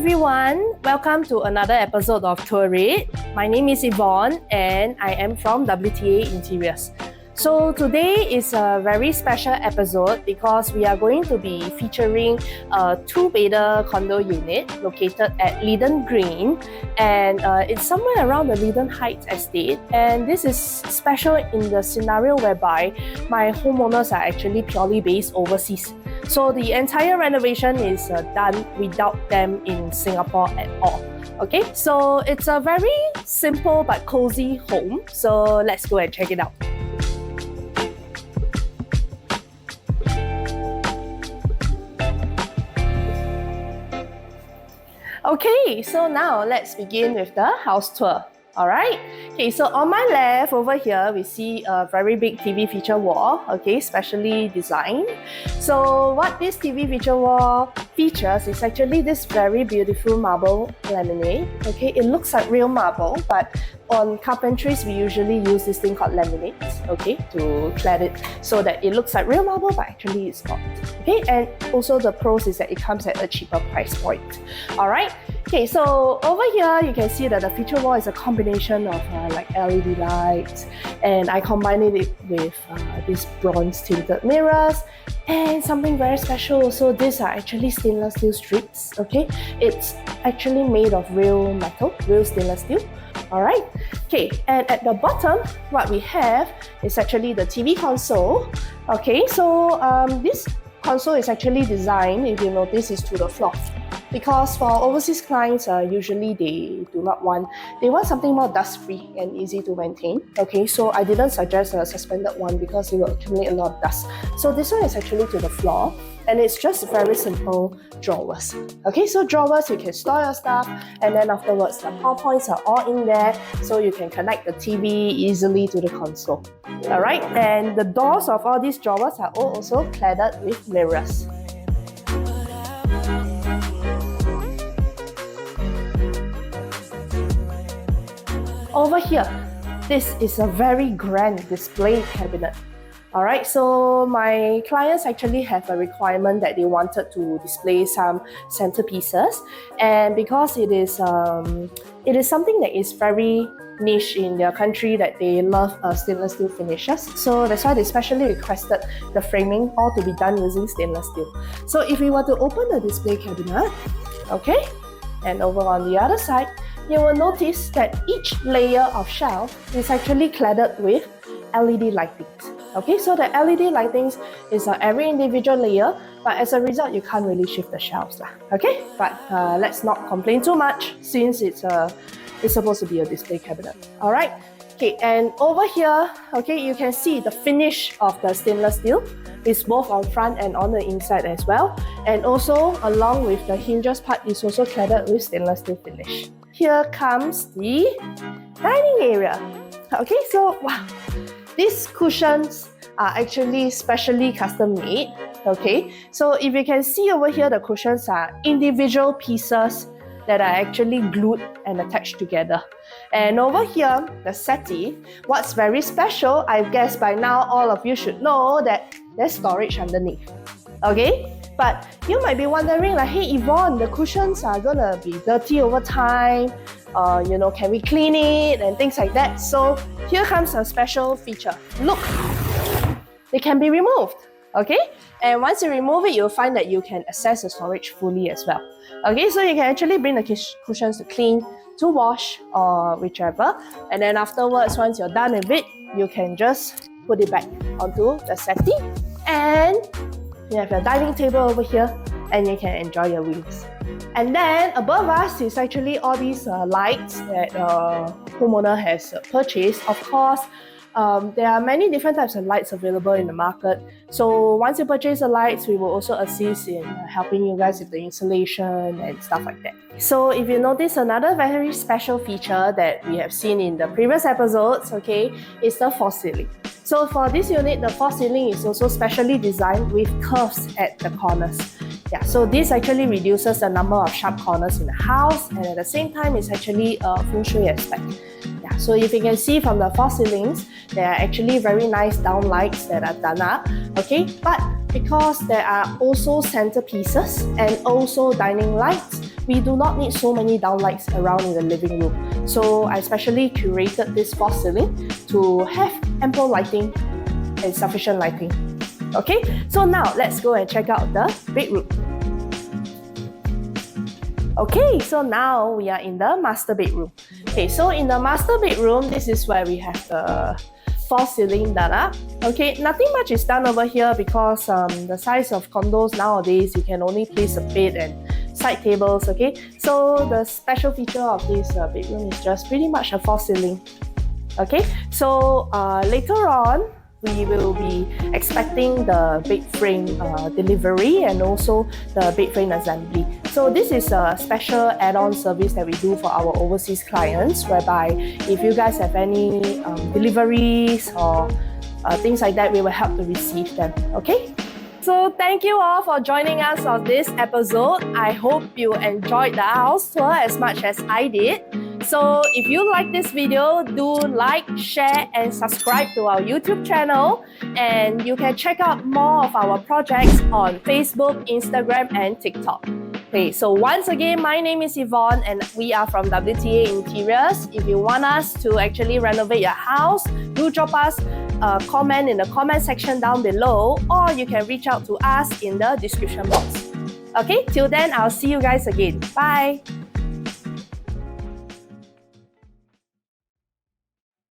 everyone, welcome to another episode of Tour It. My name is Yvonne and I am from WTA Interiors. So today is a very special episode because we are going to be featuring a two-bedder condo unit located at Leedon Green, and it's somewhere around the Leedon Heights estate. And this is special in the scenario whereby my homeowners are actually purely based overseas. So the entire renovation is done without them in Singapore at all. Okay, so it's a very simple but cozy home. So let's go and check it out. Okay, so now let's begin with the house tour. Alright, okay, so on my left over here, we see a very big TV feature wall, okay, specially designed. So what this TV feature wall features is actually this very beautiful marble laminate, okay. It looks like real marble, but on carpentries, we usually use this thing called laminates, okay, to clad it so that it looks like real marble, but actually it's not, okay. And also the pros is that it comes at a cheaper price point. Alright, okay, so over here you can see that the feature wall is a combination of like LED lights, and I combined it with these bronze tinted mirrors and something very special. So these are actually stainless steel strips, okay. It's actually made of real metal, real stainless steel. Alright, okay, and at the bottom, what we have is actually the TV console. Okay, so this console is actually designed, if you notice, is to the floor. Because for overseas clients, usually they want something more dust-free and easy to maintain. Okay, so I didn't suggest a suspended one because it will accumulate a lot of dust. So this one is actually to the floor, and it's just very simple drawers. Okay, so drawers, you can store your stuff, and then afterwards the power points are all in there, so you can connect the TV easily to the console. Alright, and the doors of all these drawers are all also cladded with mirrors. Over here, this is a very grand display cabinet. Alright, so my clients actually have a requirement that they wanted to display some centerpieces, and because it is something that is very niche in their country, that they love stainless steel finishes. So that's why they specially requested the framing all to be done using stainless steel. So if we were to open the display cabinet, okay, and over on the other side, you will notice that each layer of shelf is actually cladded with LED lightings. Okay, so the LED lightings is every individual layer, but as a result, you can't really shift the shelves. Okay, but let's not complain too much since it's supposed to be a display cabinet. Alright, okay, and over here, okay, you can see the finish of the stainless steel is both on front and on the inside as well. And also, along with the hinges part, is also cladded with stainless steel finish. Here comes the dining area. Okay, so wow, these cushions are actually specially custom made. Okay, so if you can see over here, the cushions are individual pieces that are actually glued and attached together. And over here, the settee, what's very special, I guess by now all of you should know that there's storage underneath. Okay, but you might be wondering like, hey Yvonne, the cushions are gonna be dirty over time. Can we clean it and things like that? So here comes a special feature. Look, they can be removed. Okay, and once you remove it, you'll find that you can access the storage fully as well. Okay, so you can actually bring the cushions to clean, to wash, or whichever. And then afterwards, once you're done with it, you can just put it back onto the settee. And you have your dining table over here, and you can enjoy your wings. And then above us is actually all these lights that homeowner has purchased. Of course, there are many different types of lights available in the market. So once you purchase the lights, we will also assist in helping you guys with the installation and stuff like that. So if you notice, another very special feature that we have seen in the previous episodes, okay, is the false ceiling. So for this unit, the false ceiling is also specially designed with curves at the corners. Yeah, so this actually reduces the number of sharp corners in the house, and at the same time, it's actually a feng shui aspect. Yeah, so if you can see from the false ceilings, there are actually very nice downlights that are done up. Okay, but because there are also centerpieces and also dining lights, we do not need so many downlights around in the living room. So I specially curated this false ceiling to have ample lighting and sufficient lighting. Okay, so now let's go and check out the bedroom. Okay, so now we are in the master bedroom. Okay, so in the master bedroom, this is where we have the false ceiling done up. Okay, nothing much is done over here because the size of condos nowadays, you can only place a bed and side tables. Okay, so the special feature of this bedroom is just pretty much a false ceiling. Okay, so later on, we will be expecting the bed frame delivery and also the bed frame assembly. So this is a special add-on service that we do for our overseas clients, whereby if you guys have any deliveries or things like that, we will help to receive them. Okay? So thank you all for joining us on this episode. I hope you enjoyed the house tour as much as I did. So if you like this video, do like, share and subscribe to our YouTube channel. And you can check out more of our projects on Facebook, Instagram and TikTok. Okay, so once again, my name is Yvonne and we are from WTA Interiors. If you want us to actually renovate your house, do drop us a comment in the comment section down below, or you can reach out to us in the description box. Okay, till then, I'll see you guys again. Bye!